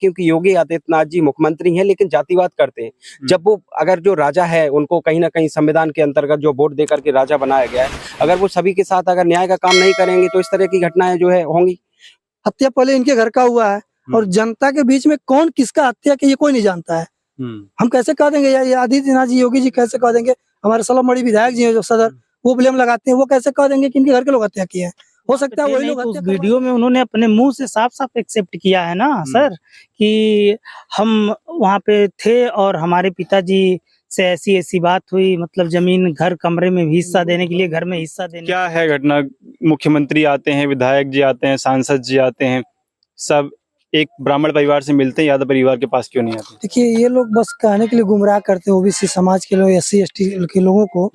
क्योंकि योगी आदित्यनाथ जी मुख्यमंत्री हैं लेकिन जातिवाद करते हैं। जब वो अगर जो राजा है उनको कहीं ना कहीं संविधान के अंतर्गत जो वोट देकर के राजा बनाया गया है, अगर वो सभी के साथ अगर न्याय का काम नहीं करेंगे तो इस तरह की घटनाएं जो है होंगी। हत्या पहले इनके घर का हुआ है और जनता के बीच में कौन किसका हत्या की ये कोई नहीं जानता है। हम कैसे कह देंगे या आदित्यनाथ जी योगी जी कैसे कह देंगे, हमारे सलामड़ी विधायक जी हैं जो सदर वो ब्लेम लगाते हैं, वो कैसे कह देंगे कि इनके घर के लोग हत्या किए हैं। हो सकता है वही लोग उस वीडियो में उन्होंने अपने मुंह से साफ साफ एक्सेप्ट किया है ना सर कि हम वहाँ पे थे और हमारे पिताजी से ऐसी ऐसी बात हुई, मतलब जमीन घर कमरे में भी हिस्सा देने के लिए घर में हिस्सा देने। क्या है घटना? मुख्यमंत्री आते हैं, विधायक जी आते हैं, सांसद जी आते हैं, सब एक ब्राह्मण परिवार से मिलते हैं, यादव परिवार के पास क्यों नहीं आते? देखिए ये लोग बस कहने के लिए गुमराह करते हैं ओबीसी समाज के लोग, SC ST के लोगों को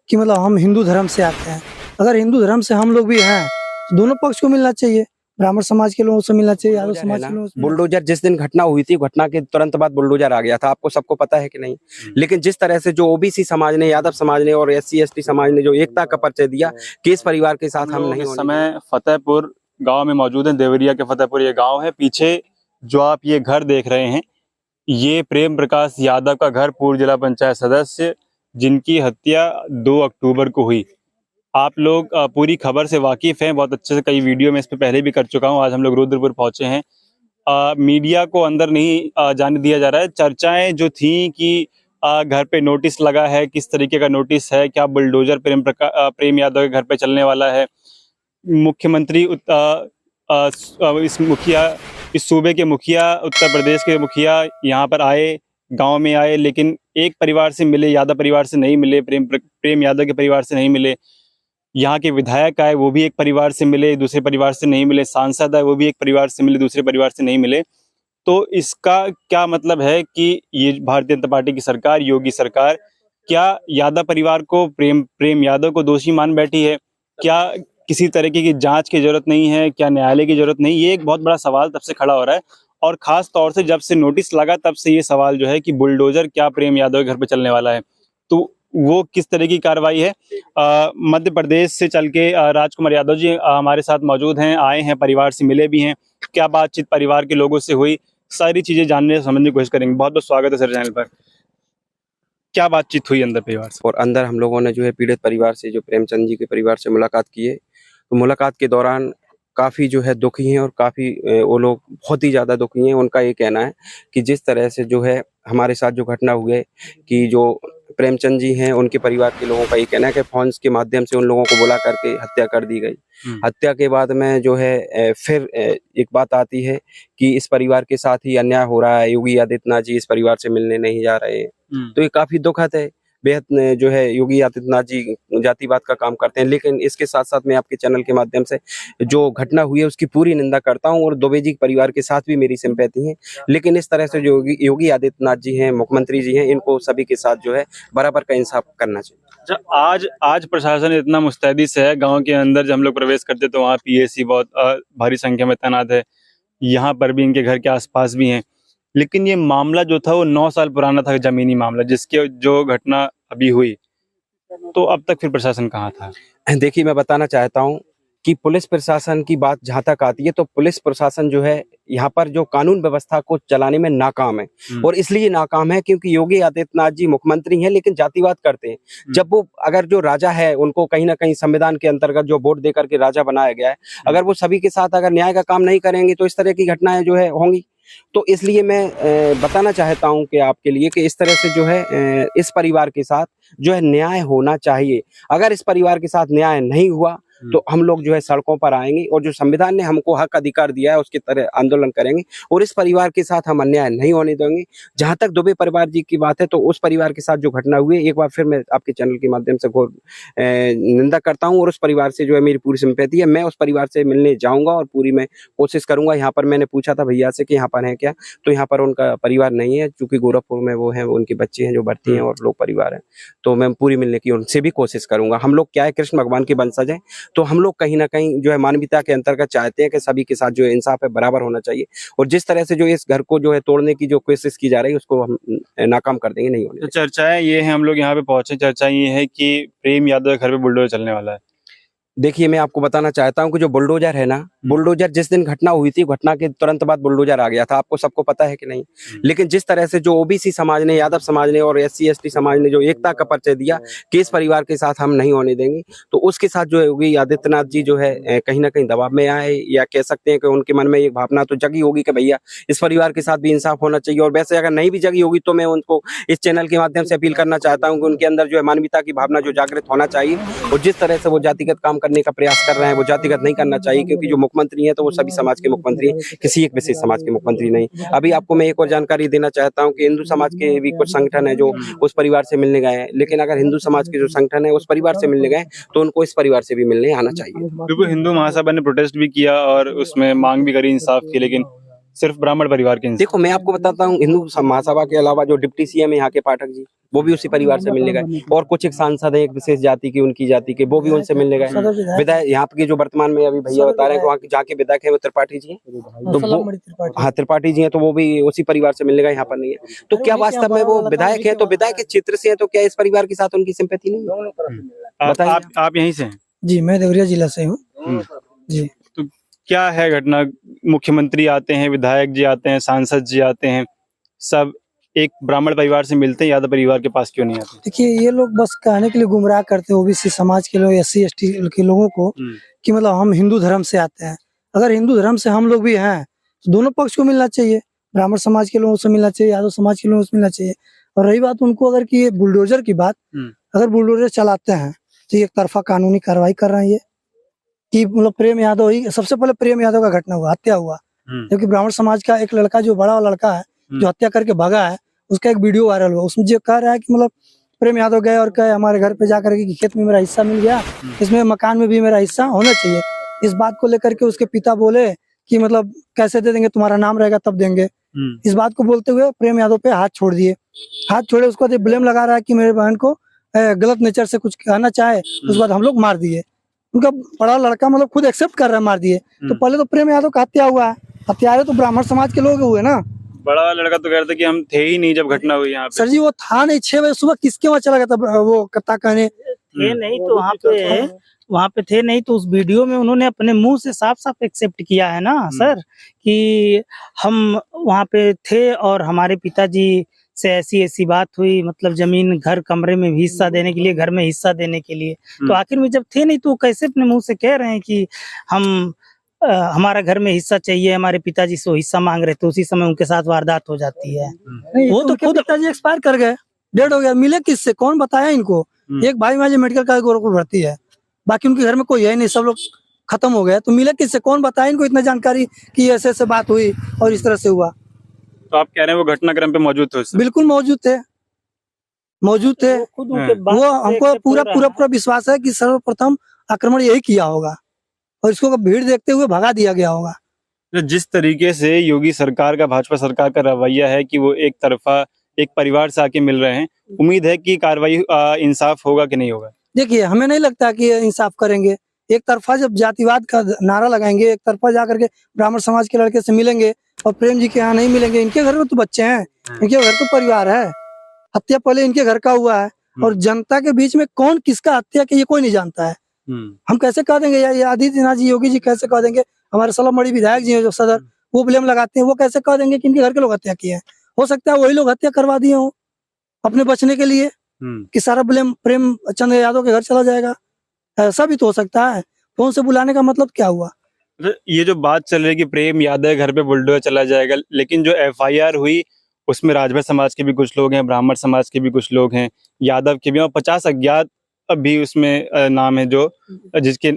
कि मतलब हम हिंदू धर्म से आते हैं। अगर हिंदू धर्म से हम लोग भी हैं तो दोनों पक्ष को मिलना चाहिए, ब्राह्मण समाज के लोगों से मिलना चाहिए, यादव समाज के लोगों से। बुलडोजर जिस दिन घटना हुई थी, घटना के तुरंत बाद बुलडोजर आ गया था, आपको सबको पता है कि नहीं? लेकिन जिस तरह से जो ओबीसी समाज ने, यादव समाज ने और SC ST समाज ने जो एकता का परिचय दिया कि इस परिवार के साथ हम नहीं। इस समय फतेहपुर गांव में मौजूद है, देवरिया के फतेहपुर ये गांव है। पीछे जो आप ये घर देख रहे हैं ये प्रेम प्रकाश यादव का घर, पूर्व जिला पंचायत सदस्य, जिनकी हत्या 2 अक्टूबर को हुई। आप लोग पूरी खबर से वाकिफ हैं बहुत अच्छे से, कई वीडियो में इस पे पहले भी कर चुका हूं। आज हम लोग रुद्रपुर पहुंचे हैं। मीडिया को अंदर नहीं जाने दिया जा रहा है। चर्चाएं जो थी कि घर पे नोटिस लगा है, किस तरीके का नोटिस है, क्या बुलडोजर प्रेम यादव के घर पे चलने वाला है, मुख्यमंत्री इस सूबे के मुखिया, उत्तर प्रदेश के मुखिया यहाँ पर आए, गांव में आए, लेकिन एक परिवार से मिले, यादव परिवार से नहीं मिले, प्रेम यादव के परिवार से नहीं मिले। यहाँ के विधायक आए, वो भी एक परिवार से मिले, दूसरे परिवार से नहीं मिले। सांसद आए, वो भी एक परिवार से मिले, दूसरे परिवार से नहीं मिले। तो इसका क्या मतलब है कि ये भारतीय जनता पार्टी की सरकार, योगी सरकार, क्या यादव परिवार को, प्रेम यादव को दोषी मान बैठी है? क्या किसी तरीके की जांच की जरूरत नहीं है? क्या न्यायालय की जरूरत नहीं? ये एक बहुत बड़ा सवाल तब से खड़ा हो रहा है, और खास तौर से जब से नोटिस लगा तब से ये सवाल जो है कि बुलडोजर क्या प्रेम यादव के घर पे चलने वाला है, तो वो किस तरह की कार्रवाई है। मध्य प्रदेश से चल के राजकुमार यादव जी हमारे साथ मौजूद हैं, आए हैं, परिवार से मिले भी हैं। क्या बातचीत परिवार के लोगों से हुई, सारी चीजें जानने समझने की कोशिश करेंगे। बहुत बहुत स्वागत है सर चैनल पर। क्या बातचीत हुई अंदर परिवार से? और अंदर हम लोगों ने जो है पीड़ित परिवार से, जो प्रेमचंद जी के परिवार से मुलाकात की है, तो मुलाकात के दौरान काफ़ी जो है दुखी हैं और काफ़ी वो लोग बहुत ही ज़्यादा दुखी हैं। उनका ये कहना है कि जिस तरह से जो है हमारे साथ जो घटना हुई है कि जो प्रेमचंद जी हैं उनके परिवार के लोगों का ये कहना है कि फोन के माध्यम से उन लोगों को बुला करके हत्या कर दी गई। हत्या के बाद में जो है फिर एक बात आती है कि इस परिवार के साथ ही अन्याय हो रहा है, योगी आदित्यनाथ जी इस परिवार से मिलने नहीं जा रहे हैं। तो ये काफ़ी दुखद है, बेहद जो है योगी आदित्यनाथ जी जातिवाद का काम करते हैं। लेकिन इसके साथ साथ मैं आपके चैनल के माध्यम से जो घटना हुई है उसकी पूरी निंदा करता हूं, और दुबे जी के परिवार के साथ भी मेरी सिंपैथी है। लेकिन इस तरह से जो योगी आदित्यनाथ जी हैं, मुख्यमंत्री जी हैं, इनको सभी के साथ जो है बराबर का इंसाफ करना चाहिए। आज प्रशासन इतना मुस्तैदी से है, गाँव के अंदर जब हम लोग प्रवेश करते तो वहाँ PAC बहुत भारी संख्या में तैनात है, यहाँ पर भी इनके घर के आसपास भी हैं। लेकिन ये मामला जो था वो 9 साल पुराना था, जमीनी मामला, जिसके जो घटना अभी हुई, तो अब तक फिर प्रशासन कहाँ था? देखिए मैं बताना चाहता हूँ कि पुलिस प्रशासन की बात जहाँ तक आती है तो पुलिस प्रशासन जो है यहाँ पर जो कानून व्यवस्था को चलाने में नाकाम है। और इसलिए नाकाम है क्योंकि योगी आदित्यनाथ जी मुख्यमंत्री हैं लेकिन जातिवाद करते हैं। जब वो अगर जो राजा है उनको कहीं ना कहीं संविधान के अंतर्गत जो वोट देकर के राजा बनाया गया है, अगर वो सभी के साथ अगर न्याय का काम नहीं करेंगे तो इस तरह की घटनाएं जो है होंगी। तो इसलिए मैं बताना चाहता हूं कि आपके लिए कि इस तरह से जो है इस परिवार के साथ जो है न्याय होना चाहिए। अगर इस परिवार के साथ न्याय नहीं हुआ तो हम लोग जो है सड़कों पर आएंगे और जो संविधान ने हमको हक अधिकार दिया है उसके तरह आंदोलन करेंगे, और इस परिवार के साथ हम अन्याय नहीं होने देंगे। जहां तक दुबे परिवार जी की बात है तो उस परिवार के साथ जो घटना हुई है, एक बार फिर मैं आपके चैनल के माध्यम से घोर निंदा करता हूं, और उस परिवार से जो है मेरी पूरी सिंपैथी है। मैं उस परिवार से मिलने जाऊंगा और पूरी मैं कोशिश करूंगा। यहाँ पर मैंने पूछा था भैया से कि यहाँ पर है क्या, तो यहाँ पर उनका परिवार नहीं है, चूंकि गोरखपुर में वो है, उनके बच्चे हैं जो भर्ती हैं और लोग परिवार है, तो मैं पूरी मिलने की उनसे भी कोशिश करूंगा। हम लोग क्या है, कृष्ण भगवान के वंशज हैं, तो हम लोग कहीं ना कहीं जो है मानवीयता के अंतर्गत चाहते हैं कि सभी के साथ जो है इंसाफ है बराबर होना चाहिए। और जिस तरह से जो इस घर को जो है तोड़ने की जो कोशिश की जा रही है उसको हम नाकाम कर देंगे, नहीं होने। तो चर्चाएं ये है, हम लोग यहाँ पे पहुंचे, चर्चा ये है कि प्रेम यादव के घर पे बुलडोजर चलने वाला है। देखिए, मैं आपको बताना चाहता हूँ कि जो बुलडोजर है ना, बुलडोजर जिस दिन घटना हुई थी, घटना के तुरंत बाद बुलडोजर आ गया था, आपको सबको पता है कि नहीं? लेकिन जिस तरह से जो ओबीसी समाज ने, यादव समाज ने और एससी एसटी समाज ने जो एकता का परिचय दिया कि इस परिवार के साथ हम नहीं होने देंगे, तो उसके साथ जो है योगी आदित्यनाथ जी जो है कहीं ना कहीं दबाव में आए, या कह सकते हैं कि उनके मन में एक भावना तो जगी होगी कि भैया इस परिवार के साथ भी इंसाफ होना चाहिए। और वैसे अगर नहीं भी जगी होगी तो मैं उनको इस चैनल के माध्यम से अपील करना चाहता हूँ कि उनके अंदर जो है मानवता की भावना जो जागृत होना चाहिए, और जिस तरह से वो जातिगत काम करने का प्रयास कर रहे हैं वो जातिगत नहीं करना चाहिए, क्योंकि जो मुख्यमंत्री हैं तो वो सभी समाज के मुख्यमंत्री हैं, किसी एक विशेष समाज के मुख्यमंत्री नहीं। अभी आपको मैं एक और जानकारी देना चाहता हूँ कि हिंदू समाज के भी कुछ संगठन है जो उस परिवार से मिलने गए हैं, लेकिन अगर हिंदू समाज के जो संगठन है उस परिवार से मिलने गए तो उनको इस परिवार से भी मिलने आना चाहिए। बिल्कुल, हिंदू महासभा ने प्रोटेस्ट भी किया और उसमें मांग भी करी इंसाफ की, लेकिन सिर्फ ब्राह्मण परिवार के इंसाफ। देखो, मैं आपको बताता हूँ, हिंदू महासभा के अलावा जो डिप्टी सीएम है यहाँ के पाठक जी, वो भी उसी परिवार से मिलने गए, और कुछ एक सांसद है एक विशेष जाति के, उनकी जाति के, वो भी उनसे मिलने गए। विधायक यहाँ के जो वर्तमान में अभी भैया बता रहे हैं वहाँ के जहाँ के विधायक है वो त्रिपाठी जी हैं, तो वो हाँ त्रिपाठी जी हैं, तो वो भी उसी परिवार से मिलने गए, यहाँ पर नहीं है। तो क्या वास्तव में वो विधायक है, तो विधायक के क्षेत्र से है, तो क्या इस परिवार के साथ उनकी सिंपैथी नहीं है? बताइए। आप यहीं से हैं? जी, मैं देवरिया जिला से हूँ जी। तो क्या है घटना? मुख्यमंत्री आते हैं, विधायक जी आते हैं, सांसद जी आते हैं, सब एक ब्राह्मण परिवार से मिलते हैं, यादव परिवार के पास क्यों नहीं आते? देखिए, ये लोग बस कहने के लिए गुमराह करते हैं ओबीसी समाज के लोग, एससी एसटी के लोगों को, कि मतलब हम हिंदू धर्म से आते हैं। अगर हिंदू धर्म से हम लोग भी हैं तो दोनों पक्ष को मिलना चाहिए, ब्राह्मण समाज के लोगों से मिलना चाहिए, यादव समाज के लोगों से मिलना चाहिए। और रही बात उनको अगर की बुलडोजर की बात, अगर बुलडोजर चलाते हैं तो एक तरफा कानूनी कार्रवाई कर रहे हैं ये, कि मतलब प्रेम यादव ही सबसे पहले प्रेम यादव का घटना हुआ, हत्या हुआ, क्योंकि ब्राह्मण समाज का एक लड़का जो बड़ा वाला लड़का है जो हत्या करके भागा है, उसका एक वीडियो वायरल हुआ, उसमें जो कह रहा है कि मतलब प्रेम यादव गए और कहे हमारे घर पे जाकर के खेत में मेरा हिस्सा मिल गया, इसमें मकान में भी मेरा हिस्सा होना चाहिए। इस बात को लेकर के उसके पिता बोले कि मतलब कैसे दे देंगे, तुम्हारा नाम रहेगा तब देंगे। इस बात को बोलते हुए प्रेम यादव पे हाथ छोड़ दिए, हाथ छोड़े, उसको ब्लेम लगा रहा है कि मेरे बहन को गलत नेचर से कुछ कहना चाहे, उसके बाद हम लोग मार दिए। उनका बड़ा लड़का मतलब खुद एक्सेप्ट कर रहा है मार दिए। तो पहले तो प्रेम यादव का हत्या हुआ है, हत्यारे तो ब्राह्मण समाज के लोग हुए ना। बड़ा लड़का तो कह रहा था कि हम थे ही नहीं जब घटना हुई यहाँ पे। सर जी, वो था नहीं, 6 बजे सुबह किसके वहाँ चला गया था वो कत्ता कहने? थे नहीं तो वहाँ पे थे नहीं, तो उस वीडियो में उन्होंने अपने मुंह से साफ साफ एक्सेप्ट किया है ना सर, कि हम वहाँ पे थे और हमारे पिताजी से ऐसी बात हुई, मतलब जमीन घर कमरे में भी हिस्सा देने के लिए, घर में हिस्सा देने के लिए। तो आखिर में जब थे नहीं तो कैसे अपने मुंह से कह रहे हैं कि हम हमारा घर में हिस्सा चाहिए, हमारे पिताजी से हिस्सा मांग रहे थे, उसी समय उनके साथ वारदात हो जाती है। वो तो खुद पिताजी एक्सपायर कर गए, डेड हो गया, मिले किससे, कौन बताया इनको? एक भाई मुझे मेडिकल का भर्ती है, बाकी उनके घर में कोई है नहीं, सब लोग खत्म हो गए, तो मिले किससे, कौन बताया इनको इतना जानकारी कि ऐसे बात हुई और इस तरह से हुआ? तो आप कह रहे हैं वो घटनाक्रम पे मौजूद थे? बिल्कुल मौजूद थे। वो हमको पूरा विश्वास है कि सर्वप्रथम आक्रमण यही किया होगा और इसको भीड़ देखते हुए भगा दिया गया होगा। जिस तरीके से योगी सरकार का, भाजपा सरकार का रवैया है कि वो एक तरफा एक परिवार से आके मिल रहे हैं, उम्मीद है कि कार्रवाई इंसाफ होगा कि नहीं होगा? देखिए, हमें नहीं लगता कि इंसाफ करेंगे। एक तरफा जब जातिवाद का नारा लगाएंगे, एक तरफा जाकर के ब्राह्मण समाज के लड़के से मिलेंगे और प्रेम जी के यहाँ नहीं मिलेंगे, इनके घर में तो बच्चे हैं, इनके घर तो परिवार है, हत्या पहले इनके घर का हुआ है, और जनता के बीच में कौन किसका हत्या किया ये कोई नहीं जानता है। हम कैसे कह देंगे, या आदित्यनाथ जी, योगी जी कैसे कह देंगे, हमारे सलामड़ी विधायक जी हैं जो सदर, वो ब्लेम लगाते हैं, वो कैसे कह देंगे कि इनके घर के लोग हत्या किए हैं? हो सकता है वही लोग हत्या करवा दिए हो अपने बचने के लिए, कि सारा ब्लेम प्रेम चंद यादव के घर चला जाएगा, ऐसा भी तो हो सकता है। फोन से बुलाने का मतलब क्या हुआ? ये जो बात चल रही है कि प्रेम यादव घर पे बुलडोजर चला जाएगा, लेकिन जो FIR हुई उसमें राजभर समाज के भी कुछ लोग हैं, ब्राह्मण समाज के भी कुछ लोग हैं, यादव के भी, और 50 अज्ञात अभी उसमें नाम है जो जिसके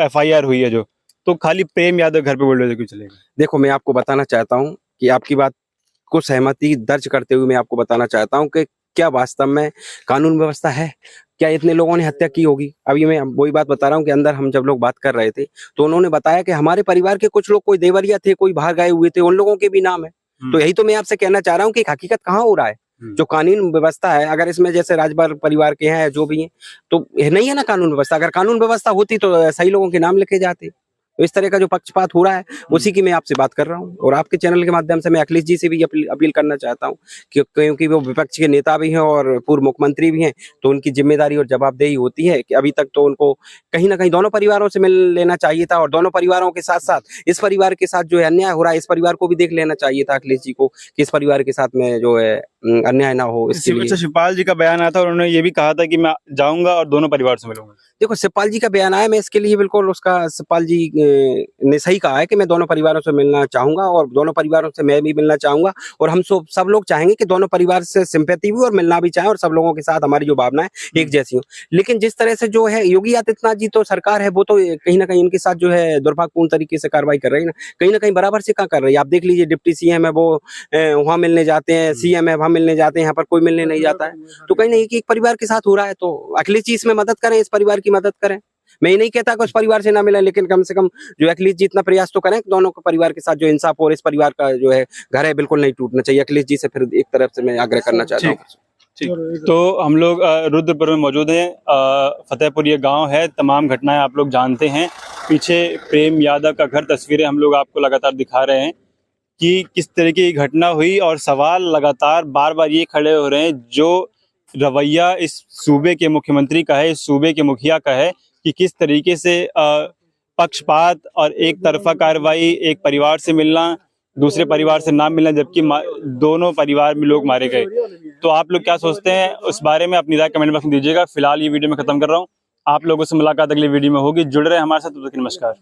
FIR हुई है जो, तो खाली प्रेम यादव घर पे बुलडोजर क्यों चलेगा? देखो, मैं आपको बताना चाहता हूँ कि आपकी बात को सहमति दर्ज करते हुए मैं आपको बताना चाहता हूँ कि क्या वास्तव में कानून व्यवस्था है? क्या इतने लोगों ने हत्या की होगी? अभी मैं वही बात बता रहा हूँ कि अंदर हम जब लोग बात कर रहे थे तो उन्होंने बताया कि हमारे परिवार के कुछ लोग, कोई देवरिया थे, कोई बाहर गए हुए थे, उन लोगों के भी नाम है। तो यही तो मैं आपसे कहना चाह रहा हूँ कि हकीकत कहाँ हो रहा है? जो कानून व्यवस्था है, अगर इसमें जैसे राजभर परिवार के हैं जो भी हैं, तो नहीं है ना कानून व्यवस्था। अगर कानून व्यवस्था होती तो सही लोगों के नाम लिखे जाते। तो इस तरह का जो पक्षपात हो रहा है उसी की मैं आपसे बात कर रहा हूँ। और आपके चैनल के माध्यम से मैं अखिलेश जी से भी अपील करना चाहता हूँ क्योंकि वो विपक्ष के नेता भी हैं और पूर्व मुख्यमंत्री भी हैं, तो उनकी जिम्मेदारी और जवाबदेही होती है कि अभी तक तो उनको कहीं ना कहीं दोनों परिवारों से मिल लेना चाहिए था, और दोनों परिवारों के साथ साथ इस परिवार के साथ जो है अन्याय हो रहा है इस परिवार को भी देख लेना चाहिए था अखिलेश जी को कि इस परिवार के साथ में जो है अन्याय ना हो। इसके लिए शिवपाल जी का बयान आया था और उन्होंने ये भी कहा था कि मैं जाऊंगा और दोनों परिवार से मिलूंगा। देखो शिवपाल जी का बयान आया, मैं इसके लिए बिल्कुल उसका शिवपाल जी ने सही कहा है कि मैं दोनों परिवारों से मिलना चाहूंगा और दोनों परिवारों से मैं भी मिलना चाहूंगा, और हम सब लोग चाहेंगे कि दोनों परिवार से सिंपैथी भी और मिलना भी चाहें और सब लोगों के साथ हमारी जो भावनाएं एक जैसी हो। लेकिन जिस तरह से जो है योगी आदित्यनाथ जी तो सरकार है वो तो कहीं ना कहीं इनके साथ जो है दुर्भाग्यपूर्ण तरीके से कार्रवाई कर रही है ना कहीं बराबर से क्या कर रही है। आप देख लीजिए डिप्टी सीएम है वो वहाँ मिलने जाते हैं, सीएम है वहाँ मिलने जाते हैं, यहाँ पर कोई मिलने नहीं जाता है। तो कहीं नहीं कि एक परिवार के साथ हो रहा है, तो अखिलेश जी इसमें मदद करें, इस परिवार की मदद करें। मैं ये नहीं कहता कि उस परिवार से ना मिले, लेकिन कम से कम जो अखिलेश जी इतना प्रयास तो करें दोनों के परिवार के साथ जो इंसाफ और इस परिवार का जो है घर है बिल्कुल नहीं टूटना चाहिए। अखिलेश जी से फिर एक तरफ से मैं आग्रह करना चाहता हूँ। ठीक, तो हम लोग रुद्रपुर में मौजूद हैं। फतेहपुर ये गांव है, तमाम घटनाएं आप लोग जानते हैं। पीछे प्रेम यादव का घर, तस्वीरें हम लोग आपको लगातार दिखा रहे हैं कि किस तरह की घटना हुई, और सवाल लगातार बार बार ये खड़े हो रहे हैं जो रवैया इस सूबे के मुख्यमंत्री का है, इस सूबे के मुखिया का है कि किस तरीके से पक्षपात और एक तरफा कार्रवाई, एक परिवार से मिलना दूसरे परिवार से ना मिलना, जबकि दोनों परिवार में लोग मारे गए। तो आप लोग क्या सोचते हैं उस बारे में अपनी राय कमेंट बॉक्स में दीजिएगा। फिलहाल ये वीडियो मैं खत्म कर रहा हूँ, आप लोगों से मुलाकात अगली वीडियो में होगी। जुड़ रहे हैं हमारे साथ, तब तक नमस्कार।